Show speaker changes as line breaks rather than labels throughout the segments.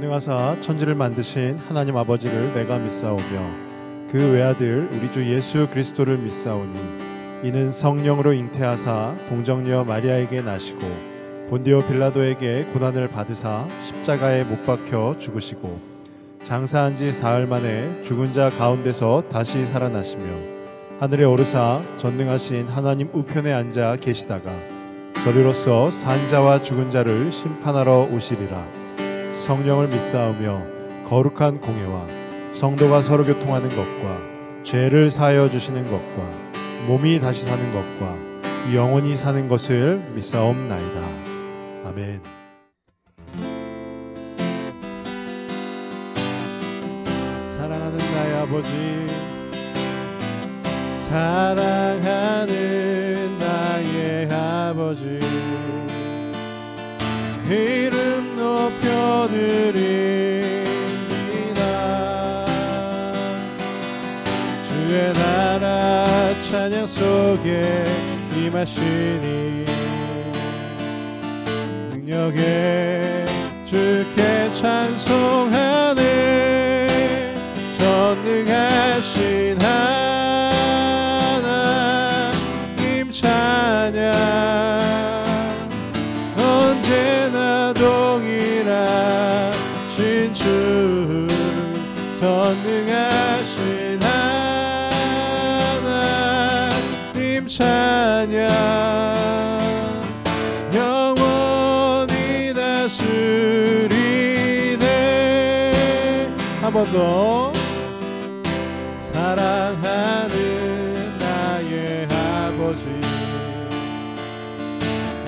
전능하사 천지를 만드신 하나님 아버지를 내가 믿사오며 그 외아들 우리 주 예수 그리스도를 믿사오니 이는 성령으로 잉태하사 동정녀 마리아에게 나시고 본디오 빌라도에게 고난을 받으사 십자가에 못 박혀 죽으시고 장사한 지 사흘 만에 죽은 자 가운데서 다시 살아나시며 하늘에 오르사 전능하신 하나님 우편에 앉아 계시다가 저리로서 산 자와 죽은 자를 심판하러 오시리라. 성령을 믿사오며 거룩한 공회와 성도가 서로 교통하는 것과 죄를 사하여 주시는 것과 몸이 다시 사는 것과 영원히 사는 것을 믿사옵나이다. 아멘. 사랑하는 나의 아버지, 사랑하는 나의 아버지, 이름 높여드립니다. 주의 나라 찬양 속에 임하시니 능력에 주께 찬송하네. 전능하신 하나님 찬양 언제나 동일하신 주. 전능하신 하나님 찬양 영원히 다스리네. 한 번 더. 사랑하는 나의 아버지,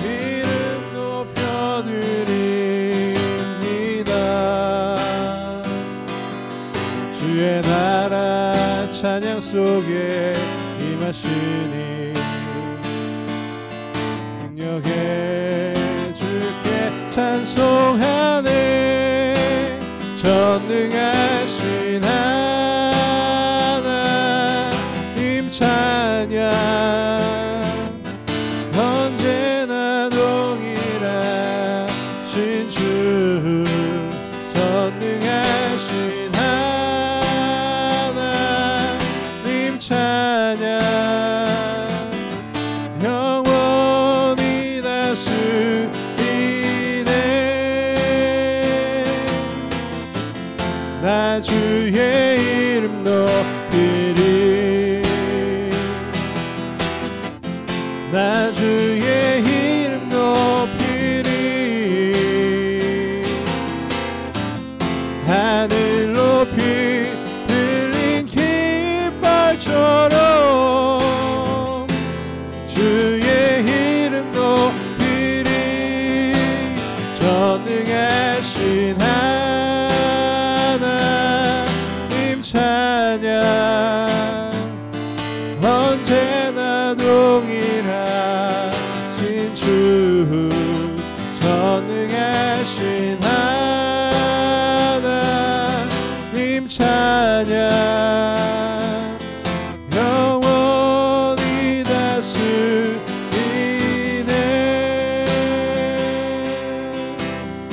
이름 높여드립니다. 주의 나라 찬양 속에 임하시니 능력에 주께 찬송하네. 전능하신 하나님 찬양 언제나 동일하신 주. 전능하신 하나님 찬양 영원히 다스리네. 나 주의 이름 높이리. 나 주의 이름 높이리. 하늘 높이 들린 깃발처럼 주의 이름 높이리. 전능하신 하나님 찬양 언제나 동일하신 주. 전능하신 하나님 찬양 영원히 다스리네.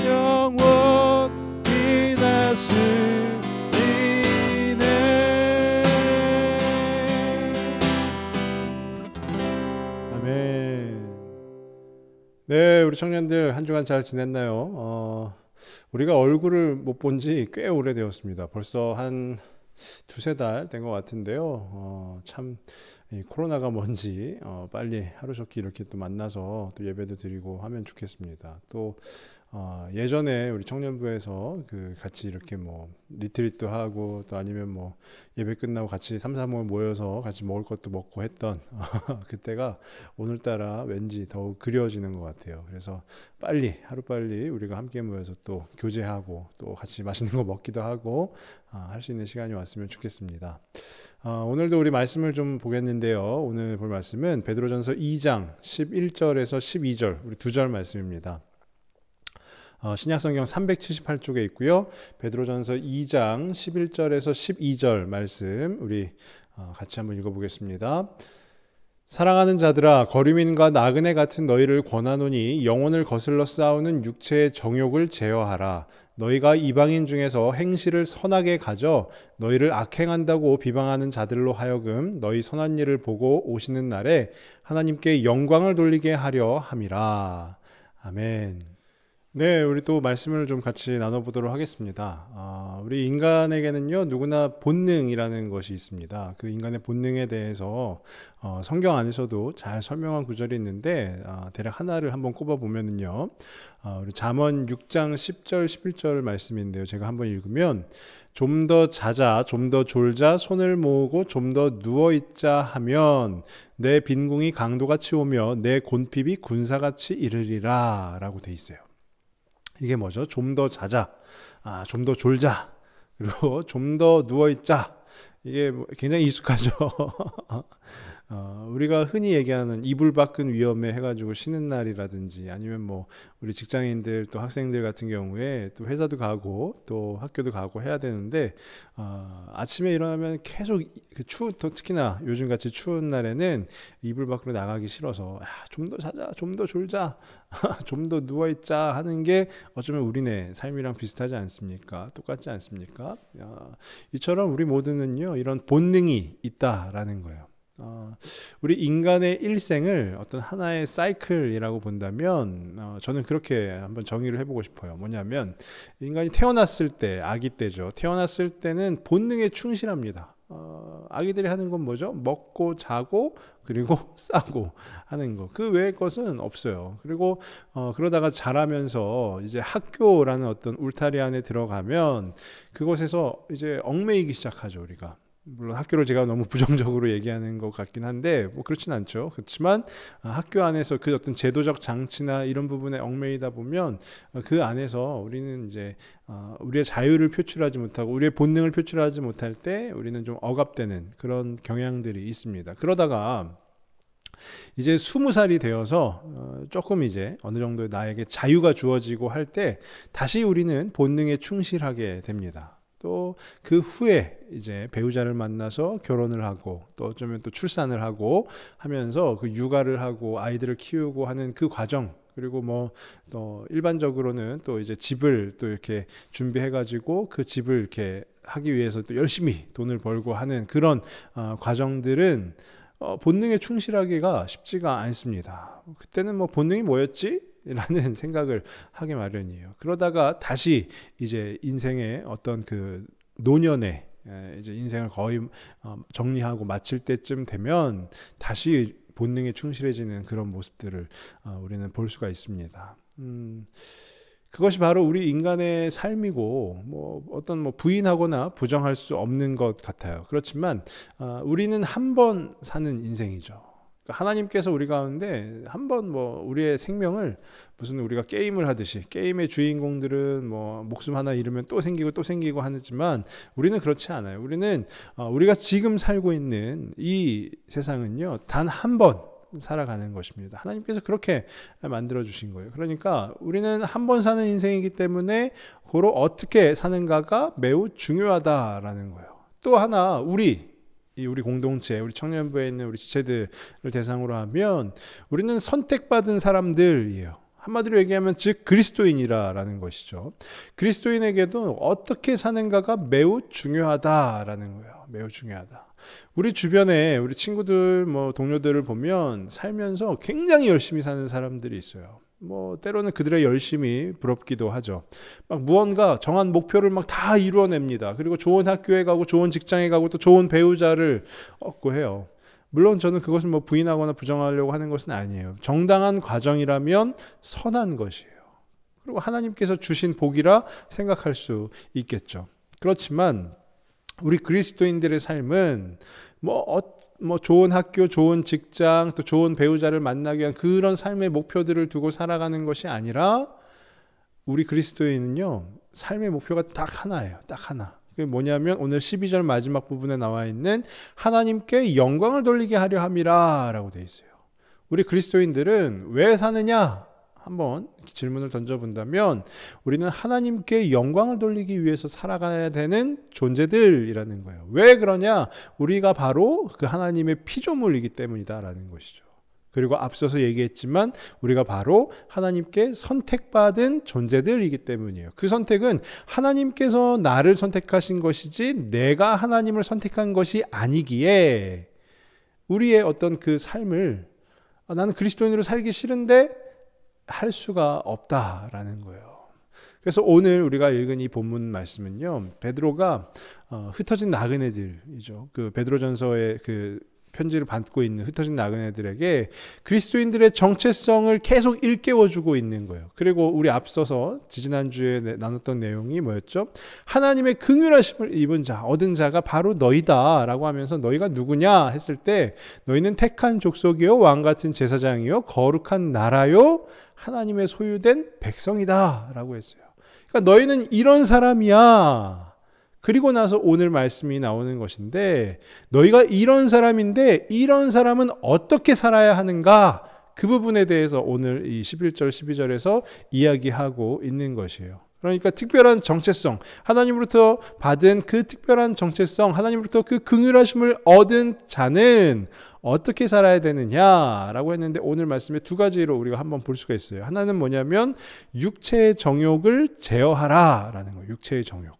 영원히 다스리네. 아멘. 네, 우리 청년들 한 주간 잘 지냈나요? 우리가 얼굴을 못 본 지 꽤 오래되었습니다. 벌써 한 두세 달 된 것 같은데요. 참 이 코로나가 뭔지 빨리 하루속히 이렇게 또 만나서 또 예배도 드리고 하면 좋겠습니다. 또 예전에 우리 청년부에서 그 같이 이렇게 뭐 리트릿도 하고 또 아니면 뭐 예배 끝나고 같이 삼삼오오 모여서 같이 먹을 것도 먹고 했던 그때가 오늘따라 왠지 더욱 그리워지는 것 같아요. 그래서 빨리 하루빨리 우리가 함께 모여서 또 교제하고 또 같이 맛있는 거 먹기도 하고 할 수 있는 시간이 왔으면 좋겠습니다. 오늘도 우리 말씀을 좀 보겠는데요. 오늘 볼 말씀은 베드로전서 2장 11절에서 12절 우리 두 절 말씀입니다. 신약성경 378쪽에 있고요. 베드로전서 2장 11절에서 12절 말씀 우리 같이 한번 읽어보겠습니다. 사랑하는 자들아, 거류민과 나그네 같은 너희를 권하노니 영혼을 거슬러 싸우는 육체의 정욕을 제어하라. 너희가 이방인 중에서 행실을 선하게 가져 너희를 악행한다고 비방하는 자들로 하여금 너희 선한 일을 보고 오시는 날에 하나님께 영광을 돌리게 하려 함이라. 아멘. 네, 우리 또 말씀을 좀 같이 나눠보도록 하겠습니다. 우리 인간에게는요, 누구나 본능이라는 것이 있습니다. 그 인간의 본능에 대해서 성경 안에서도 잘 설명한 구절이 있는데, 대략 하나를 한번 꼽아보면은요, 우리 잠언 6장 10절, 11절 말씀인데요. 제가 한번 읽으면, 좀 더 자자, 좀 더 졸자, 손을 모으고 좀 더 누워있자 하면 내 빈궁이 강도같이 오며 내 곤핍이 군사같이 이르리라 라고 돼 있어요. 이게 뭐죠? 좀 더 자자, 좀 더 졸자, 그리고 좀 더 누워있자. 이게 굉장히 익숙하죠. 우리가 흔히 얘기하는 이불 밖은 위험해 해가지고 쉬는 날이라든지 아니면 뭐 우리 직장인들 또 학생들 같은 경우에 또 회사도 가고 또 학교도 가고 해야 되는데 아침에 일어나면 계속 또 특히나 요즘 같이 추운 날에는 이불 밖으로 나가기 싫어서 좀 더 자자, 좀 더 졸자, 좀 더 누워있자 하는 게 어쩌면 우리네 삶이랑 비슷하지 않습니까? 똑같지 않습니까? 이처럼 우리 모두는요 이런 본능이 있다라는 거예요. 우리 인간의 일생을 어떤 하나의 사이클이라고 본다면 저는 그렇게 한번 정의를 해보고 싶어요. 뭐냐면 인간이 태어났을 때, 아기 때죠. 태어났을 때는 본능에 충실합니다. 아기들이 하는 건 뭐죠? 먹고 자고 그리고 싸고 하는 거. 그 외의 것은 없어요. 그리고 그러다가 자라면서 이제 학교라는 어떤 울타리 안에 들어가면 그곳에서 이제 얽매이기 시작하죠, 우리가. 물론 학교를 제가 너무 부정적으로 얘기하는 것 같긴 한데 뭐 그렇진 않죠. 그렇지만 학교 안에서 그 어떤 제도적 장치나 이런 부분에 얽매이다 보면 그 안에서 우리는 이제 우리의 자유를 표출하지 못하고 우리의 본능을 표출하지 못할 때 우리는 좀 억압되는 그런 경향들이 있습니다. 그러다가 이제 20살이 되어서 조금 이제 어느 정도 나에게 자유가 주어지고 할 때 다시 우리는 본능에 충실하게 됩니다. 또 그 후에 이제 배우자를 만나서 결혼을 하고 또 어쩌면 또 출산을 하고 하면서 그 육아를 하고 아이들을 키우고 하는 그 과정, 그리고 뭐 또 일반적으로는 또 이제 집을 또 이렇게 준비해 가지고 그 집을 이렇게 하기 위해서 또 열심히 돈을 벌고 하는 그런 과정들은 본능에 충실하기가 쉽지가 않습니다. 그때는 뭐 본능이 뭐였지? 라는 생각을 하기 마련이에요. 그러다가 다시 이제 인생의 어떤 그 노년에 이제 인생을 거의 정리하고 마칠 때쯤 되면 다시 본능에 충실해지는 그런 모습들을 우리는 볼 수가 있습니다. 그것이 바로 우리 인간의 삶이고 뭐 어떤 뭐 부인하거나 부정할 수 없는 것 같아요. 그렇지만 우리는 한 번 사는 인생이죠. 하나님께서 우리 가운데 한번 뭐 우리의 생명을 무슨 우리가 게임을 하듯이 게임의 주인공들은 뭐 목숨 하나 잃으면 또 생기고 또 생기고 하지만 우리는 그렇지 않아요. 우리는 우리가 지금 살고 있는 이 세상은요 단 한 번 살아가는 것입니다. 하나님께서 그렇게 만들어 주신 거예요. 그러니까 우리는 한 번 사는 인생이기 때문에 그로 어떻게 사는가가 매우 중요하다라는 거예요. 또 하나 우리 공동체, 우리 청년부에 있는 우리 지체들을 대상으로 하면 우리는 선택받은 사람들이에요. 한마디로 얘기하면 즉 그리스도인이라는 것이죠. 그리스도인에게도 어떻게 사는가가 매우 중요하다라는 거예요. 매우 중요하다. 우리 주변에 우리 친구들 뭐 동료들을 보면 살면서 굉장히 열심히 사는 사람들이 있어요. 뭐 때로는 그들의 열심이 부럽기도 하죠. 막 무언가 정한 목표를 막 다 이루어냅니다. 그리고 좋은 학교에 가고 좋은 직장에 가고 또 좋은 배우자를 얻고 해요. 물론 저는 그것을 뭐 부인하거나 부정하려고 하는 것은 아니에요. 정당한 과정이라면 선한 것이에요. 그리고 하나님께서 주신 복이라 생각할 수 있겠죠. 그렇지만 우리 그리스도인들의 삶은 뭐 좋은 학교, 좋은 직장, 또 좋은 배우자를 만나기 위한 그런 삶의 목표들을 두고 살아가는 것이 아니라 우리 그리스도인은요 삶의 목표가 딱 하나예요. 딱 하나. 그게 뭐냐면 오늘 12절 마지막 부분에 나와 있는 하나님께 영광을 돌리게 하려 함이라 라고 되어 있어요. 우리 그리스도인들은 왜 사느냐 한번 질문을 던져본다면 우리는 하나님께 영광을 돌리기 위해서 살아가야 되는 존재들이라는 거예요. 왜 그러냐? 우리가 바로 그 하나님의 피조물이기 때문이다라는 것이죠. 그리고 앞서서 얘기했지만 우리가 바로 하나님께 선택받은 존재들이기 때문이에요. 그 선택은 하나님께서 나를 선택하신 것이지 내가 하나님을 선택한 것이 아니기에 우리의 어떤 그 삶을 나는 그리스도인으로 살기 싫은데 할 수가 없다라는 거예요. 그래서 오늘 우리가 읽은 이 본문 말씀은요, 베드로가 흩어진 나그네들이죠. 그 베드로전서의 그 편지를 받고 있는 흩어진 나그네들에게 그리스도인들의 정체성을 계속 일깨워주고 있는 거예요. 그리고 우리 앞서서 지지난주에 나눴던 내용이 뭐였죠? 하나님의 긍휼하심을 입은 자, 얻은 자가 바로 너희다 라고 하면서 너희가 누구냐 했을 때 너희는 택한 족속이요 왕같은 제사장이요 거룩한 나라요 하나님의 소유된 백성이다 라고 했어요. 그러니까 너희는 이런 사람이야. 그리고 나서 오늘 말씀이 나오는 것인데 너희가 이런 사람인데 이런 사람은 어떻게 살아야 하는가? 그 부분에 대해서 오늘 이 11절 12절에서 이야기하고 있는 것이에요. 그러니까 특별한 정체성, 하나님으로부터 받은 그 특별한 정체성, 하나님으로부터 그 긍휼하심을 얻은 자는 어떻게 살아야 되느냐라고 했는데 오늘 말씀에 두 가지로 우리가 한번 볼 수가 있어요. 하나는 뭐냐면 육체의 정욕을 제어하라 라는 거예요. 육체의 정욕.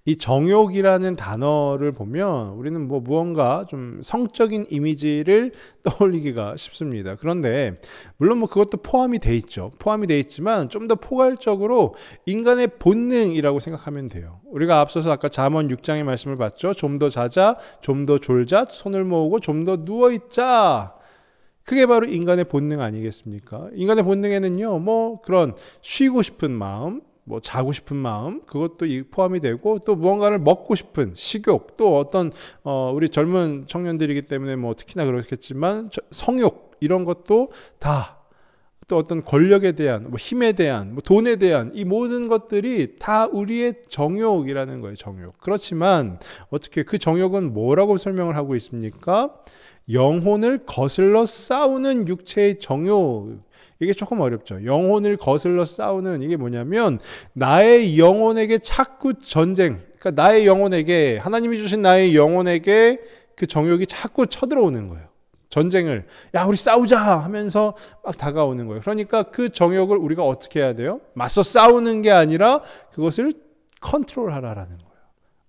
이 정욕이라는 단어를 보면 우리는 무언가 좀 성적인 이미지를 떠올리기가 쉽습니다. 그런데 물론 그것도 포함이 돼 있죠. 포함이 돼 있지만 좀 더 포괄적으로 인간의 본능이라고 생각하면 돼요. 우리가 앞서서 아까 잠언 6장의 말씀을 봤죠. 좀 더 자자, 좀 더 졸자, 손을 모으고 좀 더 누워 있자. 그게 바로 인간의 본능 아니겠습니까? 인간의 본능에는요, 그런 쉬고 싶은 마음, 자고 싶은 마음, 그것도 포함이 되고, 또 무언가를 먹고 싶은 식욕, 또 어떤, 우리 젊은 청년들이기 때문에 특히나 그렇겠지만, 성욕, 이런 것도 다, 또 어떤 권력에 대한, 힘에 대한, 돈에 대한 이 모든 것들이 다 우리의 정욕이라는 거예요, 정욕. 그렇지만, 어떻게 그 정욕은 뭐라고 설명을 하고 있습니까? 영혼을 거슬러 싸우는 육체의 정욕. 이게 조금 어렵죠. 영혼을 거슬러 싸우는 이게 뭐냐면 나의 영혼에게 자꾸 전쟁, 그러니까 나의 영혼에게 하나님이 주신 나의 영혼에게 그 정욕이 자꾸 쳐들어오는 거예요. 전쟁을 야 우리 싸우자 하면서 막 다가오는 거예요. 그러니까 그 정욕을 우리가 어떻게 해야 돼요? 맞서 싸우는 게 아니라 그것을 컨트롤하라라는 거예요.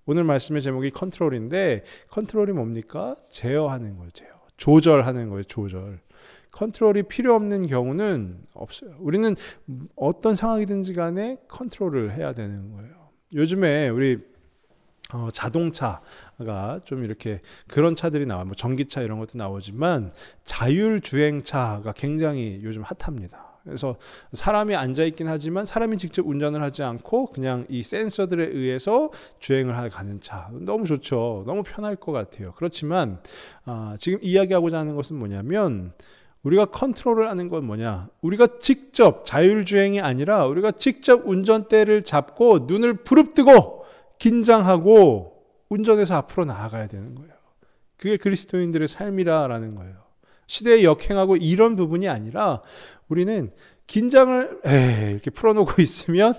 오늘 말씀의 제목이 컨트롤인데 컨트롤이 뭡니까? 제어하는 거예요. 제어. 조절하는 거예요. 조절. 컨트롤이 필요 없는 경우는 없어요. 우리는 어떤 상황이든지 간에 컨트롤을 해야 되는 거예요. 요즘에 우리 자동차가 좀 이렇게 그런 차들이 나와요. 전기차 이런 것도 나오지만 자율주행차가 굉장히 요즘 핫합니다. 그래서 사람이 앉아있긴 하지만 사람이 직접 운전을 하지 않고 그냥 이 센서들에 의해서 주행을 가는 차. 너무 좋죠. 너무 편할 것 같아요. 그렇지만 지금 이야기하고자 하는 것은 뭐냐면 우리가 컨트롤을 하는 건 뭐냐? 우리가 직접 자율주행이 아니라 우리가 직접 운전대를 잡고 눈을 부릅뜨고 긴장하고 운전해서 앞으로 나아가야 되는 거예요. 그게 그리스도인들의 삶이라는 거예요. 시대에 역행하고 이런 부분이 아니라 우리는 긴장을 이렇게 풀어놓고 있으면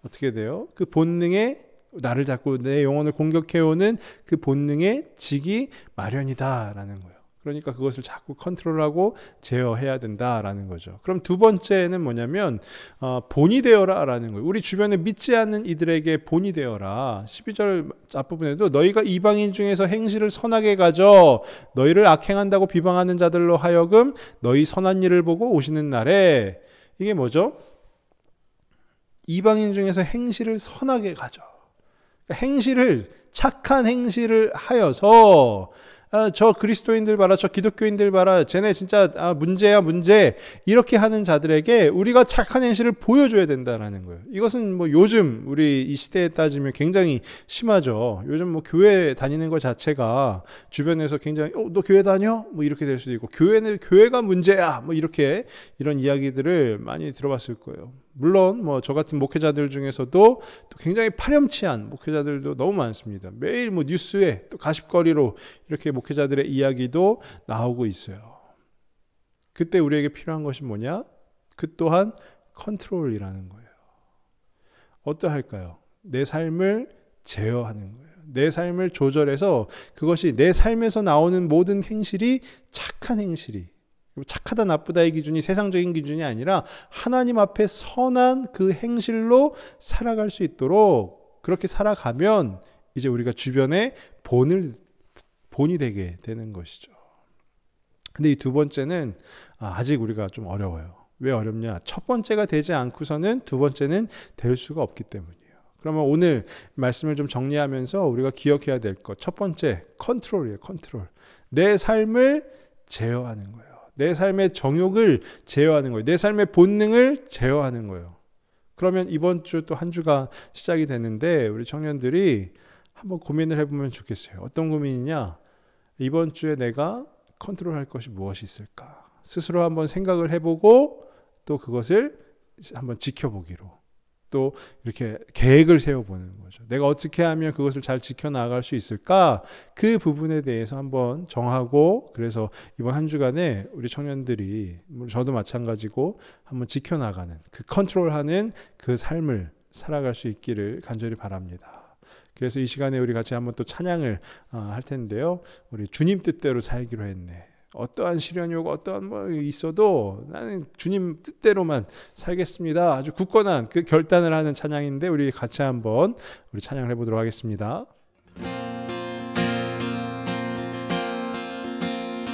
어떻게 돼요? 그 본능에 나를 자꾸 내 영혼을 공격해오는 그 본능에 지기 마련이다라는 거예요. 그러니까 그것을 자꾸 컨트롤하고 제어해야 된다라는 거죠. 그럼 두 번째는 뭐냐면 본이 되어라라는 거예요. 우리 주변에 믿지 않는 이들에게 본이 되어라. 12절 앞부분에도 너희가 이방인 중에서 행실을 선하게 가져 너희를 악행한다고 비방하는 자들로 하여금 너희 선한 일을 보고 오시는 날에 이게 뭐죠? 이방인 중에서 행실을 선하게 가져. 그러니까 행실을 착한 행실을 하여서 저 그리스도인들 봐라, 저 기독교인들 봐라, 쟤네 진짜 문제야 문제 이렇게 하는 자들에게 우리가 착한 행실을 보여줘야 된다라는 거예요. 이것은 요즘 우리 이 시대에 따지면 굉장히 심하죠. 요즘 교회 다니는 것 자체가 주변에서 굉장히 너 교회 다녀? 이렇게 될 수도 있고 교회가 문제야 이렇게 이런 이야기들을 많이 들어봤을 거예요. 물론 저 같은 목회자들 중에서도 또 굉장히 파렴치한 목회자들도 너무 많습니다. 매일 뉴스에 또 가십거리로 이렇게 목회자들의 이야기도 나오고 있어요. 그때 우리에게 필요한 것이 뭐냐? 그 또한 컨트롤이라는 거예요. 어떠할까요? 내 삶을 제어하는 거예요. 내 삶을 조절해서 그것이 내 삶에서 나오는 모든 행실이 착한 행실이, 착하다 나쁘다의 기준이 세상적인 기준이 아니라 하나님 앞에 선한 그 행실로 살아갈 수 있도록 그렇게 살아가면 이제 우리가 주변에 본이 되게 되는 것이죠. 근데 이 두 번째는 아직 우리가 좀 어려워요. 왜 어렵냐? 첫 번째가 되지 않고서는 두 번째는 될 수가 없기 때문이에요. 그러면 오늘 말씀을 좀 정리하면서 우리가 기억해야 될 것, 첫 번째 컨트롤이에요. 컨트롤. 내 삶을 제어하는 거예요. 내 삶의 정욕을 제어하는 거예요. 내 삶의 본능을 제어하는 거예요. 그러면 이번 주 또 한 주가 시작이 되는데 우리 청년들이 한번 고민을 해보면 좋겠어요. 어떤 고민이냐? 이번 주에 내가 컨트롤할 것이 무엇이 있을까? 스스로 한번 생각을 해보고 또 그것을 한번 지켜보기로 또 이렇게 계획을 세워보는 거죠. 내가 어떻게 하면 그것을 잘 지켜나갈 수 있을까? 그 부분에 대해서 한번 정하고 그래서 이번 한 주간에 우리 청년들이 저도 마찬가지고 한번 지켜나가는 그 컨트롤하는 그 삶을 살아갈 수 있기를 간절히 바랍니다. 그래서 이 시간에 우리 같이 한번 또 찬양을 할 텐데요. 우리 주님 뜻대로 살기로 했네. 어떠한 시련이 오고 어떠한 뭐 있어도 나는 주님 뜻대로만 살겠습니다. 아주 굳건한 그 결단을 하는 찬양인데 우리 같이 한번 우리 찬양을 해보도록 하겠습니다.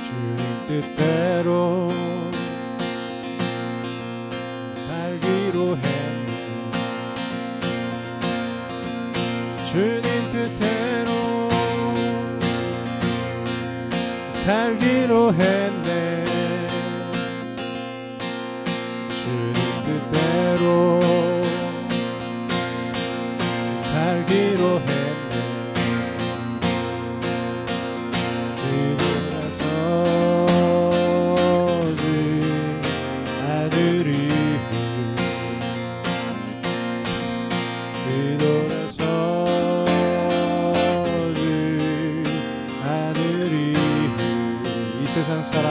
주님 뜻대로 살기로 했네. 주님 뜻대로 살기로 했네. 주님 뜻대로 살기로 했네. 그들아서지 아들이 그들아서지 아들이 이 세상 사람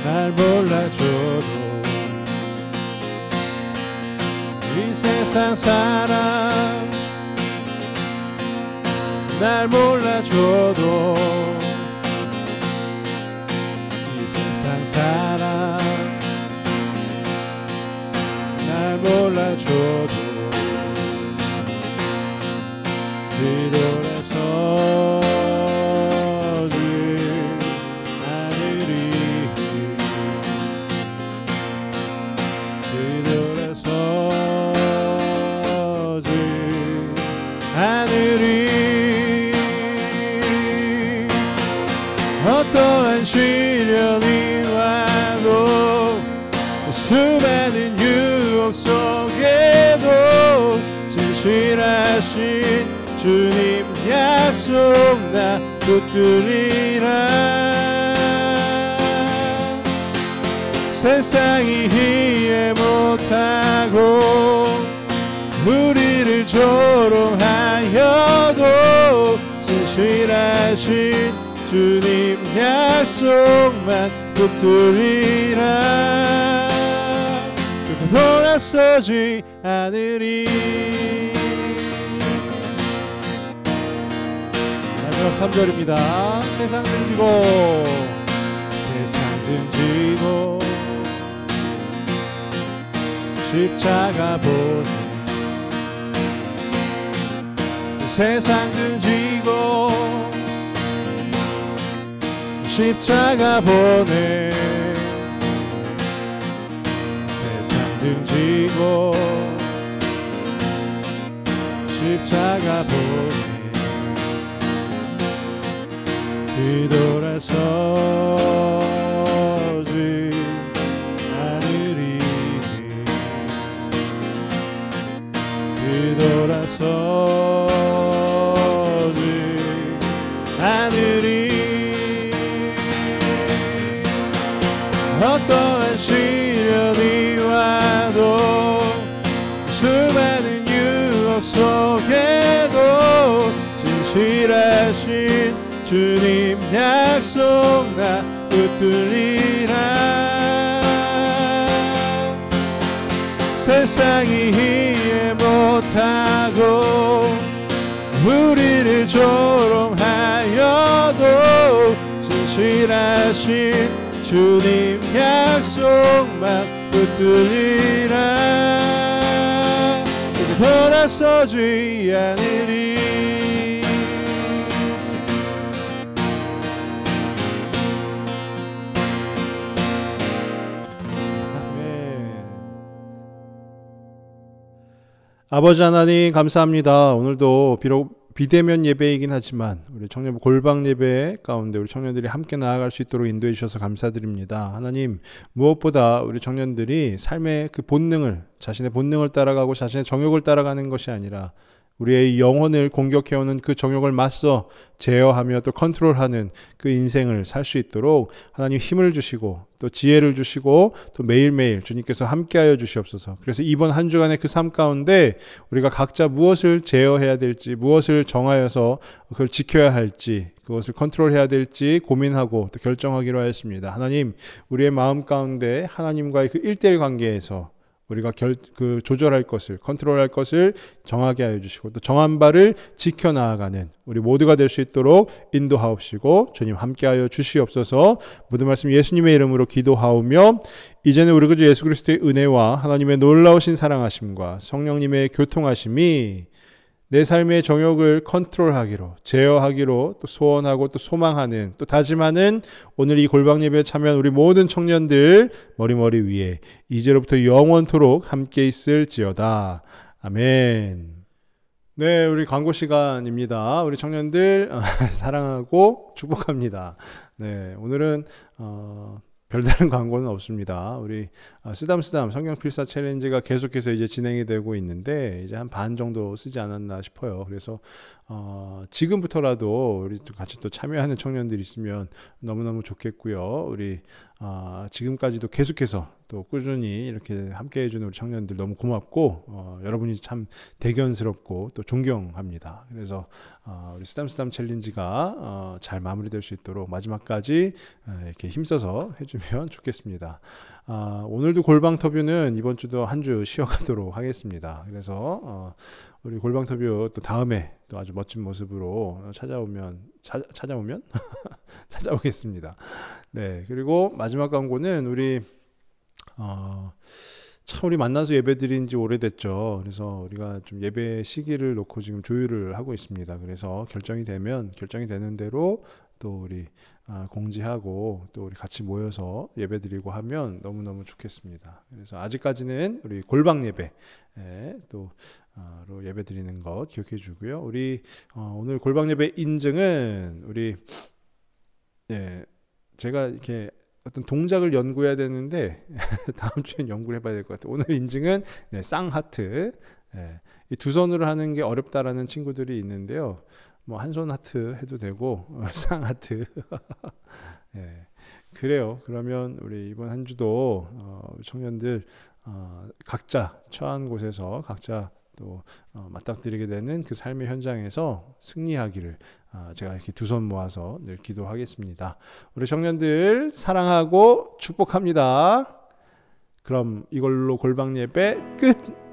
날 몰라줘도 이 세상 사람 날 몰라줘도 이 세상 사람 날 몰라줘도 뒤돌아서지 아들이 뒤돌아서지 하늘이 어떠한 시련이 와도 수많은 유혹 속에도 진실하신 주님 약속 나 붙들리라. 세상이 이해 못하고 우리를 조롱하여도 진실하신 주님 약속만 붙들리라. 돌아서지 않으리. 마지막 3절입니다. 세상 등지고 세상 등지고 십자가 보내 세상 등지고 십자가 보내 세상 등지고 십자가 보내 뒤돌아서지 않으리. 뒤돌아서지 않으리. 어떠한 시련이 와도 수많은 유혹 속에도 진실하신 주님 약속 나 붙들리라. 세상이 이해 못하고 우리를 조롱하여도 진실하신 주님 약속만 붙들리라. 돌아서지 않으리. 아버지 하나님 감사합니다. 오늘도 비록 비대면 예배이긴 하지만 우리 청년부 골방 예배 가운데 우리 청년들이 함께 나아갈 수 있도록 인도해 주셔서 감사드립니다. 하나님, 무엇보다 우리 청년들이 삶의 그 본능을, 자신의 본능을 따라가고 자신의 정욕을 따라가는 것이 아니라 우리의 영혼을 공격해오는 그 정욕을 맞서 제어하며 또 컨트롤하는 그 인생을 살 수 있도록 하나님 힘을 주시고 또 지혜를 주시고 또 매일매일 주님께서 함께하여 주시옵소서. 그래서 이번 한 주간의 그 삶 가운데 우리가 각자 무엇을 제어해야 될지, 무엇을 정하여서 그걸 지켜야 할지, 그것을 컨트롤해야 될지 고민하고 또 결정하기로 하였습니다. 하나님, 우리의 마음 가운데 하나님과의 그 1:1 관계에서 우리가 조절할 것을, 컨트롤할 것을 정하게 하여 주시고 또 정한 바를 지켜나가는 우리 모두가 될 수 있도록 인도하옵시고 주님 함께하여 주시옵소서. 모든 말씀 예수님의 이름으로 기도하오며 이제는 우리 구주 예수 그리스도의 은혜와 하나님의 놀라우신 사랑하심과 성령님의 교통하심이 내 삶의 정욕을 컨트롤하기로, 제어하기로 또 소원하고 또 소망하는, 또 다짐하는 오늘 이 골방 예배에 참여한 우리 모든 청년들 머리머리 위에 이제로부터 영원토록 함께 있을지어다. 아멘. 네, 우리 광고 시간입니다. 우리 청년들 사랑하고 축복합니다. 네, 오늘은 별다른 광고는 없습니다. 우리 쓰담쓰담 성경필사 챌린지가 계속해서 이제 진행이 되고 있는데 이제 한 반 정도 쓰지 않았나 싶어요. 그래서 지금부터라도 우리 같이 또 참여하는 청년들이 있으면 너무너무 좋겠고요. 우리 지금까지도 계속해서 또 꾸준히 이렇게 함께 해주는 우리 청년들 너무 고맙고 여러분이 참 대견스럽고 또 존경합니다. 그래서 우리 쓰담쓰담 챌린지가 잘 마무리될 수 있도록 마지막까지 이렇게 힘써서 해주면 좋겠습니다. 오늘도 골방터뷰는 이번 주도 한 주 쉬어가도록 하겠습니다. 그래서 우리 골방터뷰 또 다음에 또 아주 멋진 모습으로 찾아오면 찾아오겠습니다. 네, 그리고 마지막 광고는 우리 참 우리 만나서 예배 드린 지 오래됐죠. 그래서 우리가 좀 예배 시기를 놓고 지금 조율을 하고 있습니다. 그래서 결정이 되는 대로 또 우리 공지하고 또 우리 같이 모여서 예배 드리고 하면 너무너무 좋겠습니다. 그래서 아직까지는 우리 골방 예배 또 로 예배 드리는 것 기억해 주고요. 우리 오늘 골방 예배 인증은 우리 제가 이렇게 어떤 동작을 연구해야 되는데 다음 주엔 연구를 해봐야 될 것 같아요. 오늘 인증은 쌍하트. 이 두 손으로 하는 게 어렵다라는 친구들이 있는데요. 뭐 한 손 하트 해도 되고 쌍하트. 그래요. 그러면 우리 이번 한 주도 청년들 각자 처한 곳에서 각자 또 맞닥뜨리게 되는 그 삶의 현장에서 승리하기를 제가 이렇게 두 손 모아서 늘 기도하겠습니다. 우리 청년들 사랑하고 축복합니다. 그럼 이걸로 골방 예배 끝.